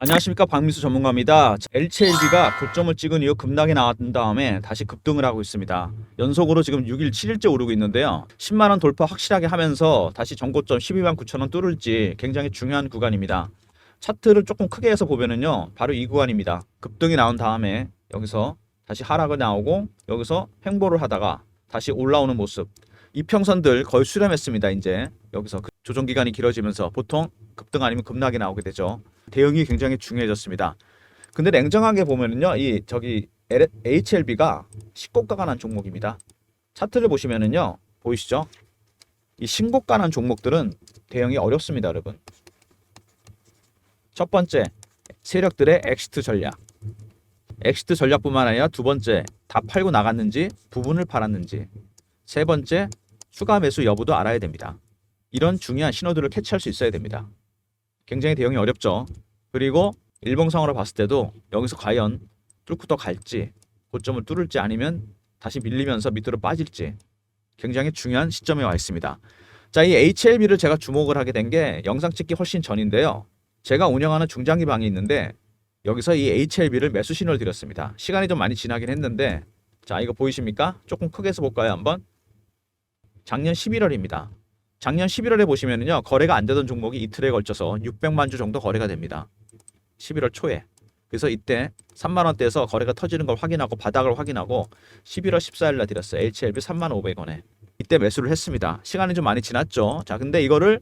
안녕하십니까, 박민수 전문가입니다. LCLB가 고점을 찍은 이후 급락이 나왔던 다음에 다시 급등을 하고 있습니다. 연속으로 지금 6일, 7일째 오르고 있는데요. 10만원 돌파 확실하게 하면서 다시 전고점 12만 9천원 뚫을지 굉장히 중요한 구간입니다. 차트를 조금 크게 해서 보면은요, 바로 이 구간입니다. 급등이 나온 다음에 여기서 다시 하락을 나오고 여기서 횡보를 하다가 다시 올라오는 모습. 이평선들 거의 수렴했습니다. 이제 여기서 조정 기간이 길어지면서 보통 급등 아니면 급락이 나오게 되죠. 대응이 굉장히 중요해졌습니다. 근데 냉정하게 보면은요, HLB가 신고가가 난 종목입니다. 차트를 보시면은요, 보이시죠? 이 신고가 난 종목들은 대응이 어렵습니다, 여러분. 첫 번째, 세력들의 엑시트 전략. 엑시트 전략뿐만 아니라 두 번째, 다 팔고 나갔는지, 부분을 팔았는지. 세 번째, 추가 매수 여부도 알아야 됩니다. 이런 중요한 신호들을 캐치할 수 있어야 됩니다. 굉장히 대응이 어렵죠. 그리고 일봉상으로 봤을 때도 여기서 과연 뚫고 더 갈지, 고점을 뚫을지 아니면 다시 밀리면서 밑으로 빠질지 굉장히 중요한 시점에 와 있습니다. 자, 이 HLB를 제가 주목을 하게 된 게 영상 찍기 훨씬 전인데요. 제가 운영하는 중장기 방이 있는데 여기서 이 HLB를 매수 신호를 드렸습니다. 시간이 좀 많이 지나긴 했는데, 자, 이거 보이십니까? 조금 크게 해서 볼까요, 한번? 작년 11월입니다. 작년 11월에 보시면은요, 거래가 안 되던 종목이 이틀에 걸쳐서 600만 주 정도 거래가 됩니다. 11월 초에. 그래서 이때 3만 원대에서 거래가 터지는 걸 확인하고 바닥을 확인하고 11월 14일 날 드렸어요. HLB 3,500원에. 이때 매수를 했습니다. 시간이 좀 많이 지났죠. 자, 근데 이거를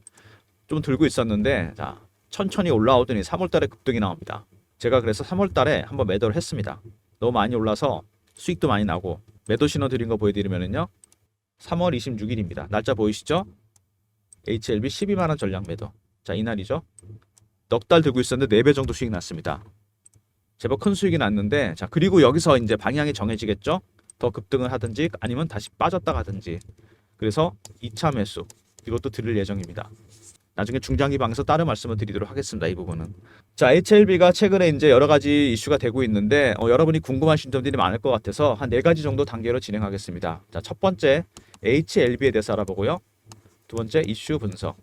좀 들고 있었는데, 자, 천천히 올라오더니 3월 달에 급등이 나옵니다. 제가 그래서 3월 달에 한번 매도를 했습니다. 너무 많이 올라서 수익도 많이 나고, 매도 신호 드린 거 보여드리면은요, 3월 26일입니다. 날짜 보이시죠? HLB 12만원 전량 매도. 자, 이날이죠. 넉 달 들고 있었는데 4배 정도 수익 났습니다. 제법 큰 수익이 났는데, 자, 그리고 여기서 이제 방향이 정해지겠죠. 더 급등을 하든지 아니면 다시 빠졌다 가든지. 그래서 2차 매수 이것도 드릴 예정입니다. 나중에 중장기 방에서 다른 말씀을 드리도록 하겠습니다. 이 부분은. 자, HLB가 최근에 이제 여러 가지 이슈가 되고 있는데 여러분이 궁금하신 점들이 많을 것 같아서 한 4가지 정도 단계로 진행하겠습니다. 자, 첫 번째 HLB에 대해서 알아보고요. 두 번째 이슈 분석.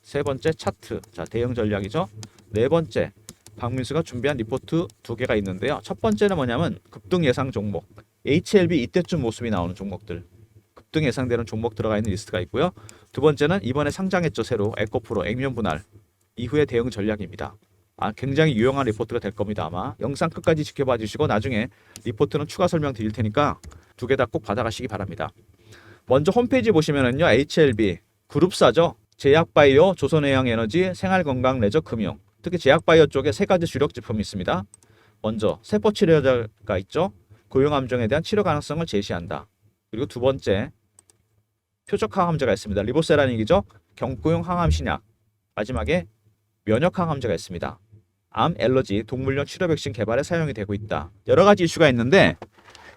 세 번째 차트. 자, 대응 전략이죠. 네 번째 박민수가 준비한 리포트 2개가 있는데요. 첫 번째는 뭐냐면 급등 예상 종목. HLB 이때쯤 모습이 나오는 종목들. 급등 예상되는 종목 들어가 있는 리스트가 있고요. 두 번째는 이번에 상장했죠, 새로 에코프로 액면 분할 이후의 대응 전략입니다. 굉장히 유용한 리포트가 될 겁니다. 아마 영상 끝까지 지켜봐 주시고 나중에 리포트는 추가 설명 드릴 테니까 2개 다 꼭 받아가시기 바랍니다. 먼저 홈페이지 보시면은요, HLB 그룹사죠. 제약바이오, 조선해양에너지, 생활건강, 레저, 금융. 특히 제약바이오 쪽에 3가지 주력 제품이 있습니다. 먼저 세포치료제가 있죠. 고용암정에 대한 치료 가능성을 제시한다. 그리고 두 번째 표적 항암제가 있습니다. 리보세라닉이죠. 경구용 항암 신약. 마지막에 면역 항암제가 있습니다. 암, 알러지, 동물용 치료 백신 개발에 사용이 되고 있다. 여러 가지 이슈가 있는데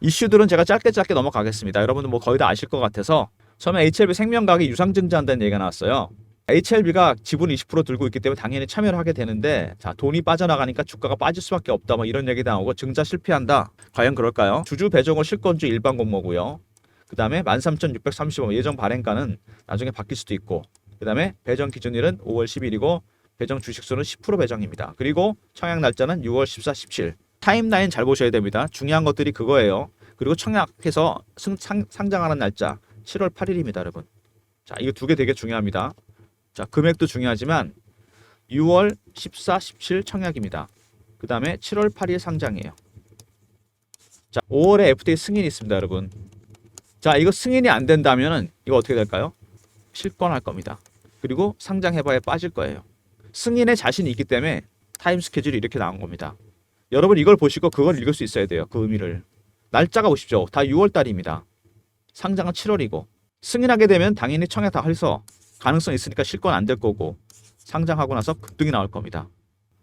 이슈들은 제가 짧게 넘어가겠습니다. 여러분들 뭐 거의 다 아실 것 같아서. 처음에 HLB 생명과학이 유상증자한다는 얘기가 나왔어요. HLB가 지분 20% 들고 있기 때문에 당연히 참여를 하게 되는데, 자, 돈이 빠져나가니까 주가가 빠질 수밖에 없다, 뭐 이런 얘기 나오고, 증자 실패한다. 과연 그럴까요? 주주 배정을 실권주 일반 공모고요. 그 다음에 13,630원 예정 발행가는 나중에 바뀔 수도 있고, 그 다음에 배정 기준일은 5월 10일이고 배정 주식수는 10% 배정입니다. 그리고 청약 날짜는 6월 14, 17. 타임라인 잘 보셔야 됩니다. 중요한 것들이 그거예요. 그리고 청약해서 상장하는 날짜 7월 8일입니다, 여러분. 자, 이거 2개 되게 중요합니다. 자, 금액도 중요하지만 6월 14, 17 청약입니다. 그 다음에 7월 8일 상장이에요. 자, 5월에 FDA 승인이 있습니다, 여러분. 자, 이거 승인이 안 된다면은 이거 어떻게 될까요? 실권할 겁니다. 그리고 상장해봐야 빠질 거예요. 승인에 자신이 있기 때문에 타임 스케줄이 이렇게 나온 겁니다. 여러분 이걸 보시고 그걸 읽을 수 있어야 돼요. 그 의미를. 날짜가 보십시오. 다 6월 달입니다. 상장은 7월이고 승인하게 되면 당연히 청약 다 해서 가능성 있으니까 실권 안 될 거고 상장하고 나서 급등이 나올 겁니다.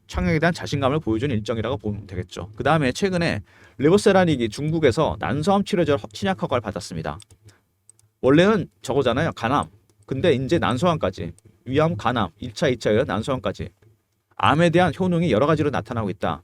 청약에 대한 자신감을 보여주는 일정이라고 보면 되겠죠. 그 다음에 최근에 리보세라닉이 중국에서 난소암 치료제 신약 허가를 받았습니다. 원래는 저거잖아요, 간암. 근데 이제 난소암까지, 위암, 간암, 1차, 2차예요, 난소암까지. 암에 대한 효능이 여러 가지로 나타나고 있다.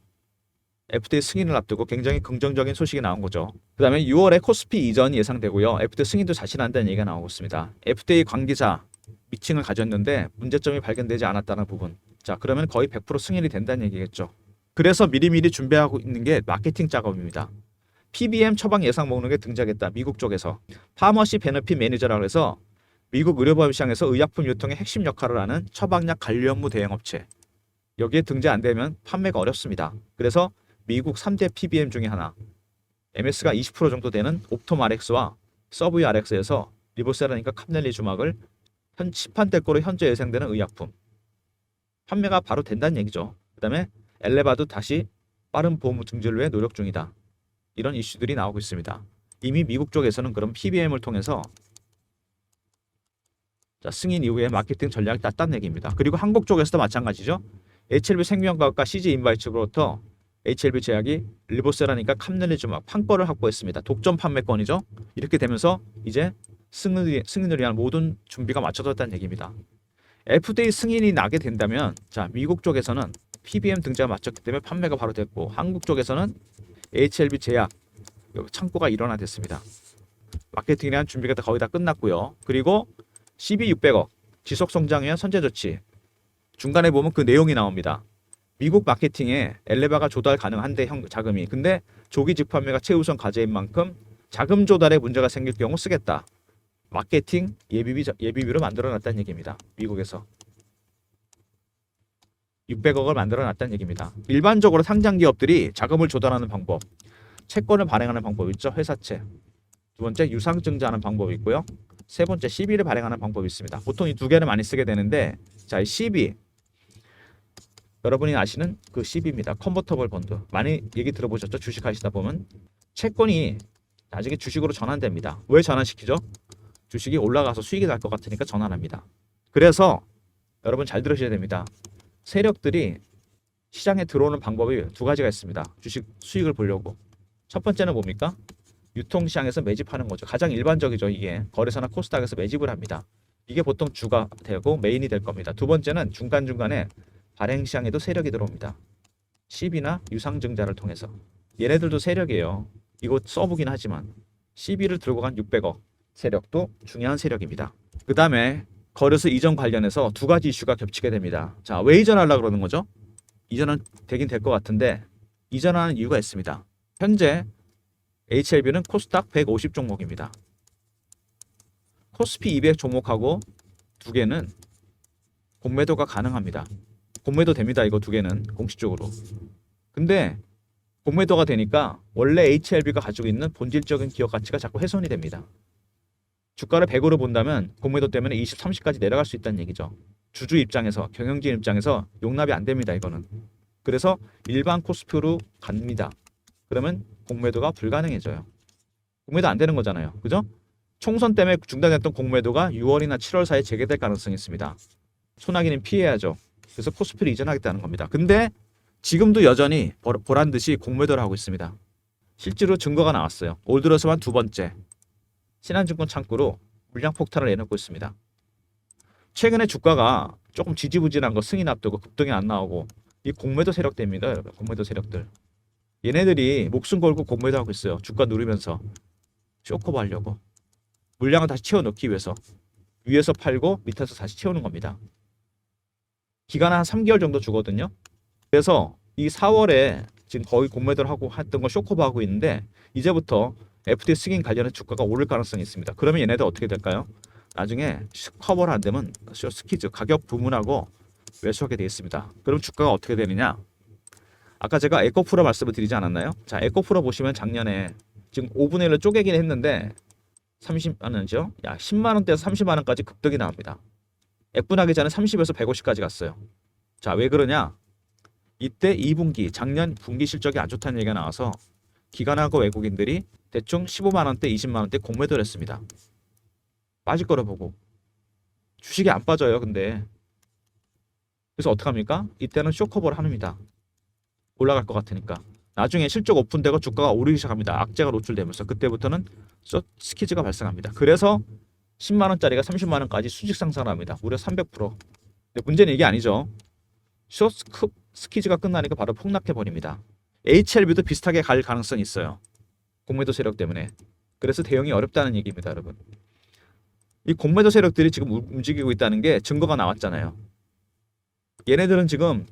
FDA 승인을 앞두고 굉장히 긍정적인 소식이 나온 거죠. 그 다음에 6월에 코스피 이전이 예상되고요. FDA 승인도 자신한다는 얘기가 나오고 있습니다. FDA 관계자 미팅을 가졌는데 문제점이 발견되지 않았다는 부분. 자, 그러면 거의 100% 승인이 된다는 얘기겠죠. 그래서 미리미리 준비하고 있는 게 마케팅 작업입니다. PBM 처방 예상 목록에 등장했다. 미국 쪽에서 파머시 베너핏 매니저라고 해서 미국 의료보험 시장에서 의약품 유통의 핵심 역할을 하는 처방약 관리 업무 대행 업체. 여기에 등재 안 되면 판매가 어렵습니다. 그래서 미국 3대 PBM 중에 하나, MS가 20% 정도 되는 옵톰 RX와 서브유 RX에서 리보세라니까 캄넬리주막을 시판대가로 현재 예상되는 의약품 판매가 바로 된다는 얘기죠. 그 다음에 엘레바도 다시 빠른 보험 증진을 위해 노력 중이다. 이런 이슈들이 나오고 있습니다. 이미 미국 쪽에서는 그럼 PBM을 통해서 승인 이후에 마케팅 전략을 땄다는 얘기입니다. 그리고 한국 쪽에서도 마찬가지죠. HLB 생명과학과 CG 인바이츠로부터 HLB 제약이 리보세라니까 캄넬리주막 판권을 확보했습니다. 독점 판매권이죠. 이렇게 되면서 이제 승인을 위한 모든 준비가 맞춰졌다는 얘기입니다. FDA 승인이 나게 된다면 미국 쪽에서는 PBM 등재가 맞췄기 때문에 판매가 바로 됐고 한국 쪽에서는 HLB 제약 창고가 일어나됐습니다. 마케팅에 대한 준비가 거의 다 끝났고요. 그리고 CB600억 지속 성장 위한 선제 조치 중간에 보면 그 내용이 나옵니다. 미국 마케팅에 엘레바가 조달 가능한데 자금이 근데 조기 직판매가 최우선 과제인 만큼 자금 조달에 문제가 생길 경우 쓰겠다. 마케팅 예비비로 만들어놨다는 얘기입니다. 미국에서 600억을 만들어놨다는 얘기입니다. 일반적으로 상장 기업들이 자금을 조달하는 방법, 채권을 발행하는 방법 있죠. 회사채. 두 번째 유상증자하는 방법이 있고요. 세 번째 CB를 발행하는 방법이 있습니다. 보통 이 두 개를 많이 쓰게 되는데 이 CB 여러분이 아시는 그 CB입니다. 컨버터블 본드. 많이 얘기 들어보셨죠? 주식하시다 보면 채권이 나중에 주식으로 전환됩니다. 왜 전환시키죠? 주식이 올라가서 수익이 날 것 같으니까 전환합니다. 그래서 여러분 잘 들으셔야 됩니다. 세력들이 시장에 들어오는 방법이 두 가지가 있습니다. 주식 수익을 보려고. 첫 번째는 뭡니까? 유통시장에서 매집하는 거죠. 가장 일반적이죠. 이게 거래소나 코스닥에서 매집을 합니다. 이게 보통 주가 되고 메인이 될 겁니다. 두 번째는 중간중간에 발행시장에도 세력이 들어옵니다. CB나 유상증자를 통해서. 얘네들도 세력이에요. 이거 써보긴 하지만 CB를 들고 간 600억 세력도 중요한 세력입니다. 그 다음에 거래소 이전 관련해서 두 가지 이슈가 겹치게 됩니다. 왜 이전하려고 그러는 거죠? 이전은 되긴 될 것 같은데 이전하는 이유가 있습니다. 현재 HLB는 코스닥 150 종목입니다. 코스피 200 종목하고 두 개는 공매도가 가능합니다. 공매도 됩니다. 이거 두 개는 공식적으로. 근데 공매도가 되니까 원래 HLB가 가지고 있는 본질적인 기업 가치가 자꾸 훼손이 됩니다. 주가를 100으로 본다면 공매도 때문에 20, 30까지 내려갈 수 있다는 얘기죠. 주주 입장에서, 경영진 입장에서 용납이 안 됩니다. 이거는. 그래서 일반 코스피로 갑니다. 그러면 공매도가 불가능해져요. 공매도 안 되는 거잖아요. 그죠? 총선 때문에 중단됐던 공매도가 6월이나 7월 사이에 재개될 가능성이 있습니다. 소나기는 피해야죠. 그래서 코스피를 이전하겠다는 겁니다. 근데 지금도 여전히 보란 듯이 공매도를 하고 있습니다. 실제로 증거가 나왔어요. 올 들어서만 두 번째 신한증권 창구로 물량 폭탄을 내놓고 있습니다. 최근에 주가가 조금 지지부진한 거 승인 앞두고 급등이 안 나오고 이 공매도 세력대입니다. 여러분. 공매도 세력들. 얘네들이 목숨 걸고 공매도하고 있어요. 주가 누르면서 쇼커버 하려고. 물량을 다시 채워넣기 위해서. 위에서 팔고 밑에서 다시 채우는 겁니다. 기간은 한 3개월 정도 주거든요. 그래서 이 4월에 지금 거의 공매도를 하고 했던 거 쇼커버 하고 있는데 이제부터 FT 승인 관련해 주가가 오를 가능성이 있습니다. 그러면 얘네들 어떻게 될까요? 나중에 커버를 안 되면 스키즈 가격 부문하고 매수하게 되어 있습니다. 그럼 주가가 어떻게 되느냐? 아까 제가 에코프로 말씀을 드리지 않았나요? 에코프로 보시면 작년에 지금 5분의 1로 쪼개긴 했는데 30만 원이죠. 10만 원대에서 30만 원까지 급등이 나옵니다. 액분하기 전에 30에서 150까지 갔어요. 왜 그러냐? 이때 2분기 작년 분기 실적이 안 좋다는 얘기가 나와서 기관하고 외국인들이 대충 15만 원대, 20만 원대 공매도를 했습니다. 빠질 거라 보고. 주식이 안 빠져요. 근데 그래서 어떡합니까? 이때는 쇼커버를 합니다. 올라갈 것 같으니까. 나중에 실적 오픈되고 주가가 오르기 시작합니다. 악재가 노출되면서 그때부터는 스키즈가 발생합니다. 그래서 10만 원짜리가 30만 원까지 수직 상승을 합니다. 무려 300%. 근데 문제는 이게 아니죠. 스키즈가 끝나니까 바로 폭락해 버립니다. HLB도 비슷하게 갈 가능성이 있어요. 공매도 세력 때문에. 그래서 대응이 어렵다는 얘기입니다, 여러분. 이 공매도 세력들이 지금 움직이고 있다는 게 증거가 나왔잖아요. 얘네들은 지금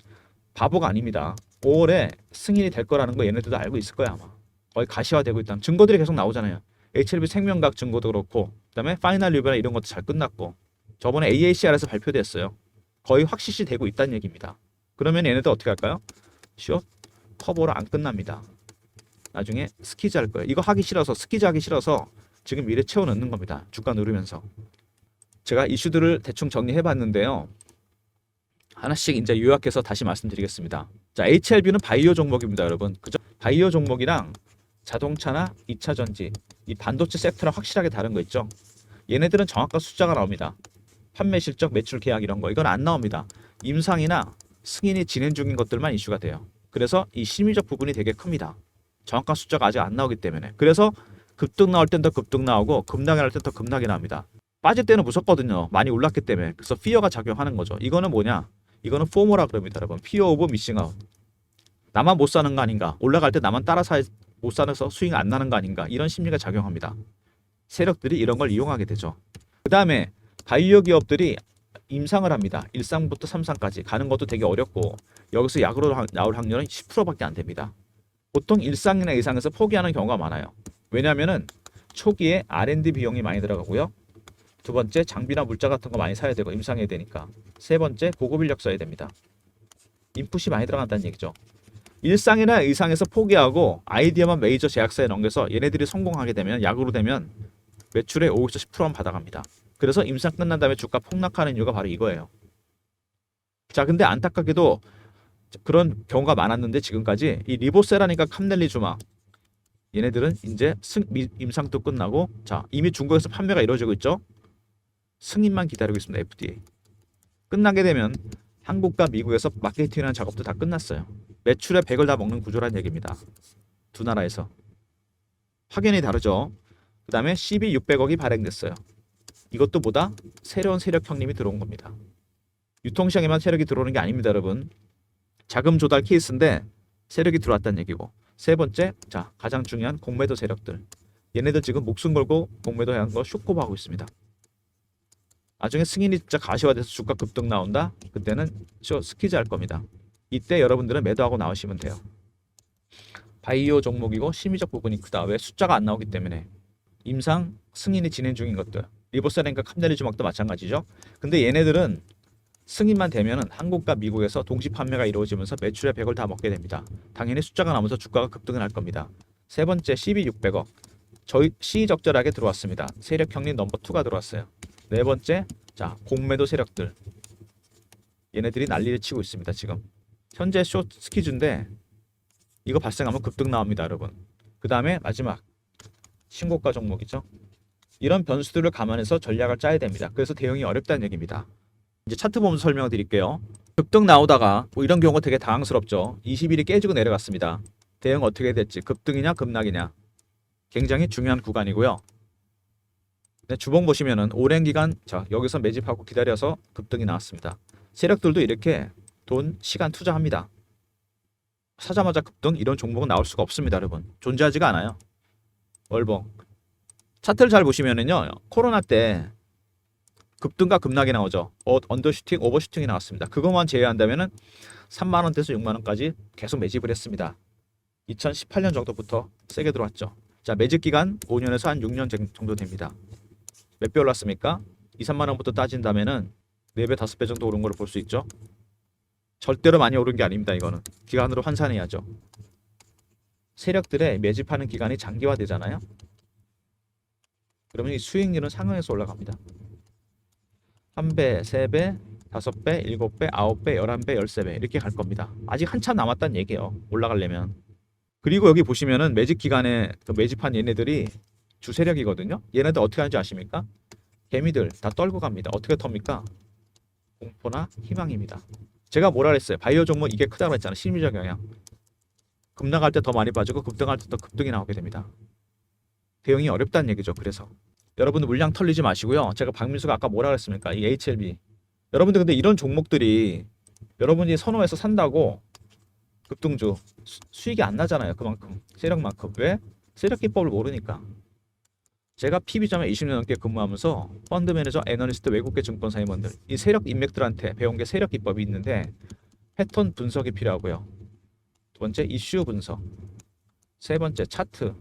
바보가 아닙니다. 5월에 승인이 될 거라는 거 얘네들도 알고 있을 거야 아마. 거의 가시화되고 있다는 증거들이 계속 나오잖아요. HLB 생명과학 증거도 그렇고 그다음에 파이널 리뷰나 이런 것도 잘 끝났고 저번에 AACR에서 발표됐어요. 거의 확실시 되고 있다는 얘기입니다. 그러면 얘네들 어떻게 할까요? 숏 커버로 안 끝납니다. 나중에 스키즈 할 거예요. 이거 하기 싫어서 스키즈 하기 싫어서 지금 미래 채워 넣는 겁니다. 주가 누르면서. 제가 이슈들을 대충 정리해 봤는데요. 하나씩 이제 요약해서 다시 말씀드리겠습니다. 자, HLB는 바이오 종목입니다, 여러분. 그죠? 바이오 종목이랑 자동차나 2차 전지, 이 반도체 섹터랑 확실하게 다른 거 있죠? 얘네들은 정확한 숫자가 나옵니다. 판매 실적, 매출 계약 이런 거. 이건 안 나옵니다. 임상이나 승인이 진행 중인 것들만 이슈가 돼요. 그래서 이 심리적 부분이 되게 큽니다. 정확한 숫자가 아직 안 나오기 때문에. 그래서 급등 나올 땐 더 급등 나오고 급락이 나올 땐 더 급락이 나옵니다. 빠질 때는 무섭거든요. 많이 올랐기 때문에. 그래서 피어가 작용하는 거죠. 이거는 뭐냐? 이거는 포모라 그럽니다, 여러분. 피어 오브 미싱 아웃. 나만 못 사는 거 아닌가? 올라갈 때 나만 따라 못 사서 수익 안 나는 거 아닌가? 이런 심리가 작용합니다. 세력들이 이런 걸 이용하게 되죠. 그 다음에 바이오 기업들이 임상을 합니다. 1상부터 3상까지 가는 것도 되게 어렵고 여기서 약으로 나올 확률은 10%밖에 안 됩니다. 보통 1상이나 2상에서 포기하는 경우가 많아요. 왜냐하면은 초기에 R&D 비용이 많이 들어가고요. 두 번째 장비나 물자 같은 거 많이 사야 되고 임상해야 되니까. 세 번째 고급 인력 써야 됩니다. 인풋이 많이 들어간다는 얘기죠. 1상이나 2상에서 포기하고 아이디어만 메이저 제약사에 넘겨서 얘네들이 성공하게 되면 약으로 되면 매출의 5에서 10%만 받아갑니다. 그래서 임상 끝난 다음에 주가 폭락하는 이유가 바로 이거예요. 자, 근데 안타깝게도 그런 경우가 많았는데 지금까지 이 리보세라니까 캄넬리주마 얘네들은 이제 임상도 끝나고 자 이미 중국에서 판매가 이루어지고 있죠. 승인만 기다리고 있습니다. FDA. 끝나게 되면 한국과 미국에서 마케팅이라는 작업도 다 끝났어요. 매출의 100을 다 먹는 구조라는 얘기입니다. 두 나라에서. 확연히 다르죠. 그 다음에 CB 600억이 발행됐어요. 이것도 뭐다? 새로운 세력 형님이 들어온 겁니다. 유통시장에만 세력이 들어오는 게 아닙니다, 여러분. 자금 조달 케이스인데 세력이 들어왔다는 얘기고. 세 번째, 자 가장 중요한 공매도 세력들. 얘네들 지금 목숨 걸고 공매도 하는 거 쇼코하고 있습니다. 나중에 승인이 진짜 가시화돼서 주가 급등 나온다? 그때는 스키즈 할 겁니다. 이때 여러분들은 매도하고 나오시면 돼요. 바이오 종목이고 심리적 부분이 크다. 왜? 숫자가 안 나오기 때문에. 임상 승인이 진행 중인 것들. 리보세라니까 캄넬리주막도 마찬가지죠. 근데 얘네들은 승인만 되면은 한국과 미국에서 동시 판매가 이루어지면서 매출의 100을 다 먹게 됩니다. 당연히 숫자가 나오면서 주가가 급등을 할 겁니다. 세 번째 CB 600억. 저희 시적절하게 들어왔습니다. 세력 형님 넘버 2가 들어왔어요. 네 번째, 자 공매도 세력들. 얘네들이 난리를 치고 있습니다. 지금 현재 숏 스키즈인데 이거 발생하면 급등 나옵니다, 여러분. 그 다음에 마지막 신고가 종목이죠. 이런 변수들을 감안해서 전략을 짜야 됩니다. 그래서 대응이 어렵다는 얘기입니다. 이제 차트 보면서 설명을 드릴게요. 급등 나오다가 뭐 이런 경우가 되게 당황스럽죠. 20일이 깨지고 내려갔습니다. 대응 어떻게 됐지? 급등이냐 급락이냐? 굉장히 중요한 구간이고요. 네, 주봉 보시면은 오랜 기간 자 여기서 매집하고 기다려서 급등이 나왔습니다. 세력들도 이렇게 돈, 시간 투자합니다. 사자마자 급등 이런 종목은 나올 수가 없습니다, 여러분. 존재하지가 않아요. 월봉 차트를 잘 보시면은요, 코로나 때 급등과 급락이 나오죠. 언더슈팅, 오버슈팅이 나왔습니다. 그것만 제외한다면은 3만 원대에서 6만 원까지 계속 매집을 했습니다. 2018년 정도부터 세게 들어왔죠. 자, 매집 기간 5년에서 한 6년 정도 됩니다. 몇 배 올랐습니까? 2, 3만 원부터 따진다면은 4배, 5배 정도 오른 걸 볼 수 있죠. 절대로 많이 오른 게 아닙니다. 이거는 기간으로 환산해야죠. 세력들의 매집하는 기간이 장기화되잖아요. 그러면 이 수익률은 상향해서 올라갑니다. 1배, 3배, 5배, 7배, 9배, 11배, 13배 이렇게 갈 겁니다. 아직 한참 남았다는 얘기예요. 올라가려면. 그리고 여기 보시면은 매집 기간에 매집한 얘네들이 주세력이거든요. 얘네들 어떻게 하는지 아십니까? 개미들 다 떨고 갑니다. 어떻게 텁니까? 공포나 희망입니다. 제가 뭐라 그랬어요? 바이오 종목 이게 크다고 했잖아요. 심리적 영향. 급락할 때 더 많이 빠지고 급등할 때 더 급등이 나오게 됩니다. 대응이 어렵다는 얘기죠. 그래서 여러분들 물량 털리지 마시고요. 제가 박민수가 아까 뭐라 그랬습니까? 이 HLB. 여러분들 근데 이런 종목들이 여러분이 선호해서 산다고 급등주 수익이 안 나잖아요. 그만큼 세력만큼. 왜? 세력 기법을 모르니까. 제가 PB점에 20년 넘게 근무하면서 펀드 매니저, 애널리스트, 외국계 증권사 임원들, 이 세력 인맥들한테 배운 게 세력 기법이 있는데 패턴 분석이 필요하고요. 두 번째 이슈 분석, 세 번째 차트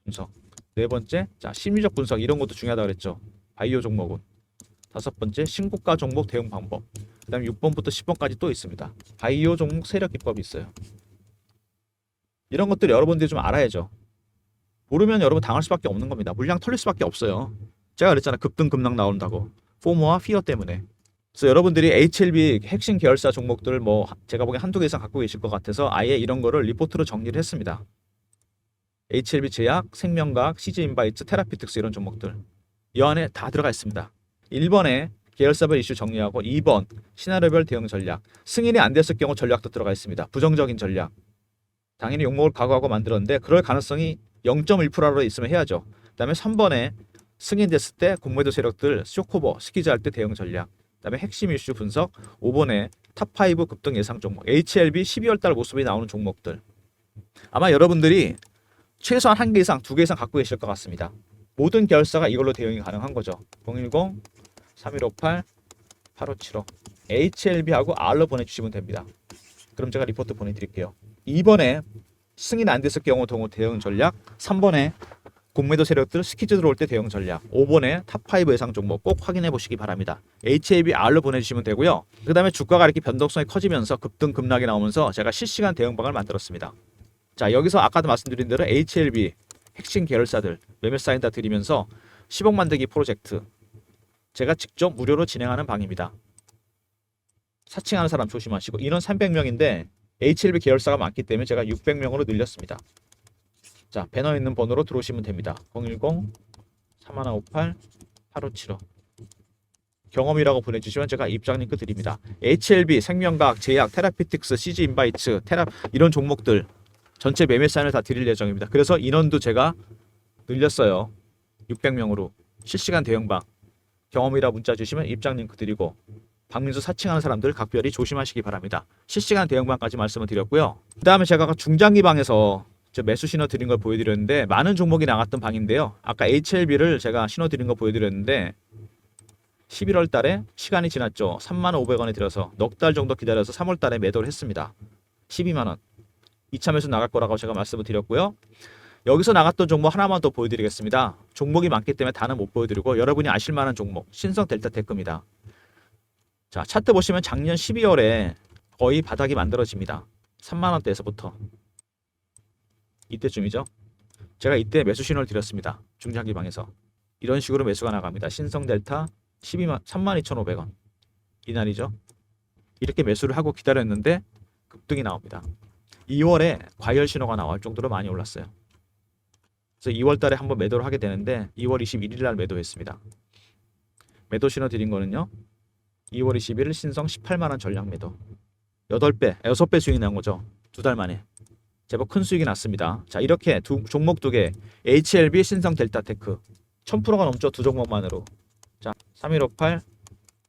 분석, 네 번째 자 심리적 분석 이런 것도 중요하다고 그랬죠. 바이오 종목은 다섯 번째 신고가 종목 대응 방법. 그다음에 6번부터 10번까지 또 있습니다. 바이오 종목 세력 기법이 있어요. 이런 것들 여러분들이 좀 알아야죠. 모르면 여러분 당할 수밖에 없는 겁니다. 물량 털릴 수밖에 없어요. 제가 그랬잖아. 급등 급락 나온다고. 포모와 피어 때문에. 그래서 여러분들이 HLB 핵심 계열사 종목들 뭐 제가 보기엔 한두 개 이상 갖고 계실 것 같아서 아예 이런 거를 리포트로 정리를 했습니다. HLB 제약, 생명과학, CG인바이츠, 테라피틱스 이런 종목들 이 안에 다 들어가 있습니다. 1번에 계열사별 이슈 정리하고 2번 시나리오별 대응 전략. 승인이 안 됐을 경우 전략도 들어가 있습니다. 부정적인 전략. 당연히 욕먹을 각오하고 만들었는데 그럴 가능성이 0.1%로 있으면 해야죠. 그다음에 3번에 승인됐을 때 공매도 세력들 쇼코버 스키즈할 때 대응 전략. 그다음에 핵심 이슈 분석. 5번에 탑5 급등 예상 종목. HLB 12월 달 모습이 나오는 종목들. 아마 여러분들이 최소한 한 개 이상, 두 개 이상 갖고 계실 것 같습니다. 모든 계열사가 이걸로 대응이 가능한 거죠. 010-3158-8575 HLB하고 R로 보내주시면 됩니다. 그럼 제가 리포트 보내드릴게요. 2번에 승인 안 됐을 경우 대응 전략, 3번에 공매도 세력들 스키즈 들어올 때 대응 전략, 5번에 탑5 예상 종목 꼭 확인해 보시기 바랍니다. HLB R로 보내주시면 되고요. 그 다음에 주가가 이렇게 변동성이 커지면서 급등 급락이 나오면서 제가 실시간 대응방을 만들었습니다. 자, 여기서 아까도 말씀드린 대로 HLB 핵심 계열사들 매매 사인 다 드리면서 10억 만들기 프로젝트 제가 직접 무료로 진행하는 방입니다. 사칭하는 사람 조심하시고 인원 300명인데 HLB 계열사가 많기 때문에 제가 600명으로 늘렸습니다. 자, 배너에 있는 번호로 들어오시면 됩니다. 010-3158-8575 경험이라고 보내주시면 제가 입장 링크 드립니다. HLB, 생명과학, 제약, 테라피틱스, CG인바이츠, 이런 종목들 전체 매매 사인을 다 드릴 예정입니다. 그래서 인원도 제가 늘렸어요. 600명으로 실시간 대응방 경험이라 문자 주시면 입장 링크 드리고 박민수 사칭하는 사람들 각별히 조심하시기 바랍니다. 실시간 대응방까지 말씀을 드렸고요. 그 다음에 제가 중장기 방에서 매수 신호 드린 걸 보여드렸는데 많은 종목이 나갔던 방인데요. 아까 HLB를 제가 신호 드린 거 보여드렸는데 11월 달에 시간이 지났죠. 35,500원에 들어서 넉 달 정도 기다려서 3월 달에 매도를 했습니다. 12만 원. 2차 매수 나갈 거라고 제가 말씀을 드렸고요. 여기서 나갔던 종목 하나만 더 보여드리겠습니다. 종목이 많기 때문에 다는 못 보여드리고 여러분이 아실 만한 종목 신성 델타테크입니다. 자, 차트 보시면 작년 12월에 거의 바닥이 만들어집니다. 3만 원대에서부터 이때쯤이죠. 제가 이때 매수 신호를 드렸습니다. 중장기 방에서 이런 식으로 매수가 나갑니다. 신성 델타 32,500원 이날이죠. 이렇게 매수를 하고 기다렸는데 급등이 나옵니다. 2월에 과열 신호가 나올 정도로 많이 올랐어요. 그래서 2월 달에 한번 매도를 하게 되는데 2월 21일 날 매도했습니다. 매도 신호 드린 거는요. 2월 21일 신성 18만 원 전량 매도. 8배, 6배 수익이 난 거죠. 2달 만에. 제법 큰 수익이 났습니다. 자, 이렇게 종목 두 개. HLB, 신성 델타테크. 1000%가 넘죠. 두 종목만으로. 자, 3158,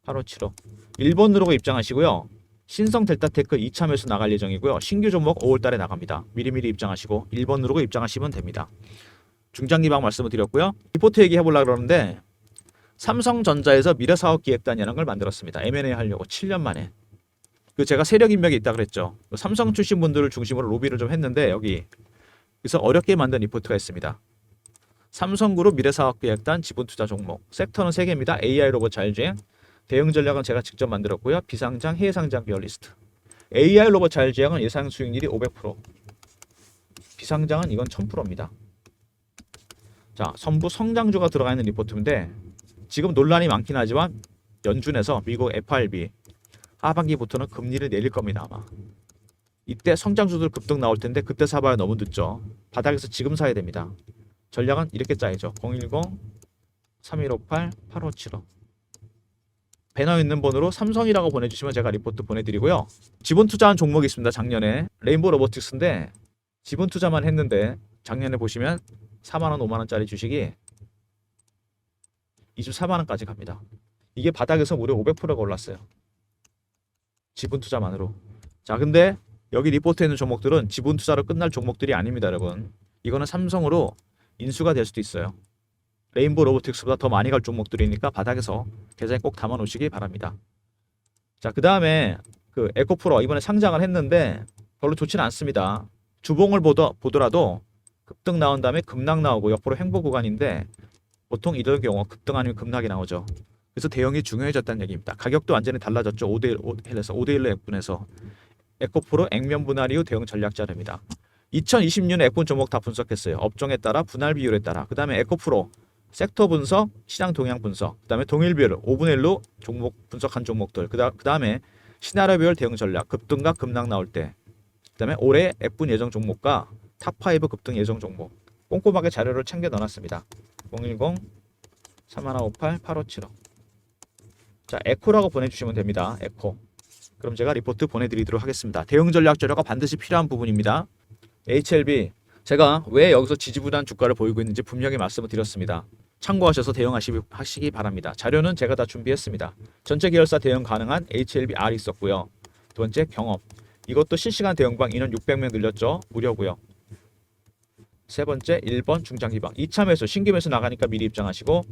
8575. 1번 누르고 입장하시고요. 신성 델타테크 2차 매수 나갈 예정이고요. 신규 종목 5월 달에 나갑니다. 미리미리 입장하시고 1번 누르고 입장하시면 됩니다. 중장기방 말씀을 드렸고요. 리포트 얘기해 보려고 그러는데 삼성전자에서 미래사업기획단이라는 걸 만들었습니다. M&A 하려고 7년 만에. 그 제가 세력 인맥이 있다 그랬죠. 삼성 출신 분들을 중심으로 로비를 좀 했는데 여기 그래서 어렵게 만든 리포트가 있습니다. 삼성그룹 미래사업기획단 지분투자 종목. 섹터는 3개입니다. AI 로봇 자율주행. 대응 전략은 제가 직접 만들었고요. 비상장, 해외상장 비어 리스트. AI 로봇 자율주행은 예상 수익률이 500%. 비상장은 이건 1000%입니다. 자, 전부 성장주가 들어가 있는 리포트인데 지금 논란이 많긴 하지만 연준에서 미국 FRB 하반기부터는 금리를 내릴 겁니다. 아마. 이때 성장주들 급등 나올 텐데 그때 사봐야 너무 늦죠. 바닥에서 지금 사야 됩니다. 전략은 이렇게 짜야죠. 010-3158-8575 배너 있는 번호로 삼성이라고 보내주시면 제가 리포트 보내드리고요. 지분 투자한 종목이 있습니다. 작년에 레인보우 로보틱스인데 지분 투자만 했는데 작년에 보시면 4만원 5만원짜리 주식이 24만원까지 갑니다. 이게 바닥에서 무려 500%가 올랐어요. 지분 투자만으로. 자, 근데 여기 리포트에 있는 종목들은 지분 투자로 끝날 종목들이 아닙니다. 여러분. 이거는 삼성으로 인수가 될 수도 있어요. 레인보우 로보틱스보다 더 많이 갈 종목들이니까 바닥에서 계좌에 꼭 담아 놓으시기 바랍니다. 자, 그 다음에 그 에코프로 이번에 상장을 했는데 별로 좋지는 않습니다. 주봉을 보더라도 급등 나온 다음에 급락 나오고 옆으로 횡보 구간인데 보통 이런 경우 급등 아니면 급락이 나오죠. 그래서 대응이 중요해졌다는 얘기입니다. 가격도 완전히 달라졌죠. 5대1에서 5대1로 F분해서 에코프로 액면 분할 이후 대응 전략 자료입니다. 2020년에 F분 종목 다 분석했어요. 업종에 따라 분할 비율에 따라. 그 다음에 에코프로 섹터 분석, 시장 동향 분석, 그 다음에 동일비율 5분의 1로 종목 분석한 종목들. 그 다음에 시나리오별 대응 전략, 급등과 급락 나올 때. 그 다음에 올해 F분 예정 종목과 탑5 급등 예정 종목. 꼼꼼하게 자료를 챙겨 넣어놨습니다. 010-3158-8575. 자, 에코라고 보내주시면 됩니다. 에코. 그럼 제가 리포트 보내드리도록 하겠습니다. 대응 전략 자료가 반드시 필요한 부분입니다. HLB. 제가 왜 여기서 지지부단 주가를 보이고 있는지 분명히 말씀을 드렸습니다. 참고하셔서 대응하시기 바랍니다. 자료는 제가 다 준비했습니다. 전체 계열사 대응 가능한 HLBR 있었고요. 두 번째 경업. 이것도 실시간 대응방 인원 600명 늘렸죠. 무료고요. 세 번째 1번 중장기방. 2차 매수 신규 매수 나가니까 미리 입장하시고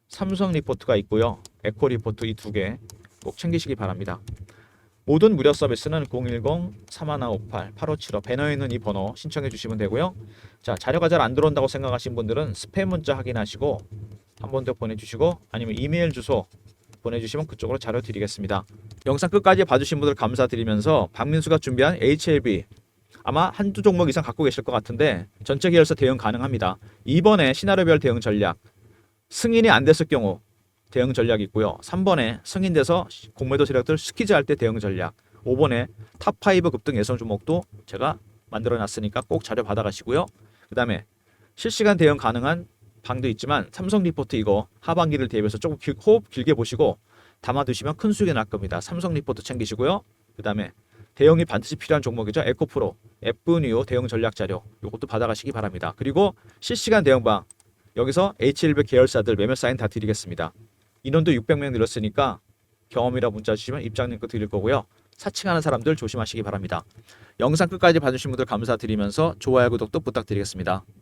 삼성 리포트가 있고요. 에코 리포트 이 두 개 꼭 챙기시기 바랍니다. 모든 무료 서비스는 010-3158-8575 배너에 있는 이 번호 신청해 주시면 되고요. 자, 자료가 잘 안 들어온다고 생각하신 분들은 스팸 문자 확인하시고 한 번 더 보내주시고 아니면 이메일 주소 보내주시면 그쪽으로 자료 드리겠습니다. 영상 끝까지 봐주신 분들 감사드리면서 박민수가 준비한 HLB 아마 한두 종목 이상 갖고 계실 것 같은데 전체 계열사 대응 가능합니다. 2번에 시나리오별 대응 전략 승인이 안 됐을 경우 대응 전략이 있고요. 3번에 승인돼서 공매도 세력들 스퀴즈 할 때 대응 전략. 5번에 탑5 급등 예상 종목도 제가 만들어 놨으니까 꼭 자료 받아가시고요. 그 다음에 실시간 대응 가능한 방도 있지만 삼성 리포트 이거 하반기를 대비해서 조금 호흡 길게 보시고 담아두시면 큰 수익이 날 겁니다. 삼성 리포트 챙기시고요. 그 다음에 대응이 반드시 필요한 종목이죠. 에코프로, F니오 대응 전략 자료 이것도 받아가시기 바랍니다. 그리고 실시간 대응방 여기서 H100 계열사들 매매 사인 다 드리겠습니다. 인원도 600명 늘었으니까 경험이라 문자 주시면 입장 링크 드릴 거고요. 사칭하는 사람들 조심하시기 바랍니다. 영상 끝까지 봐주신 분들 감사드리면서 좋아요, 구독도 부탁드리겠습니다.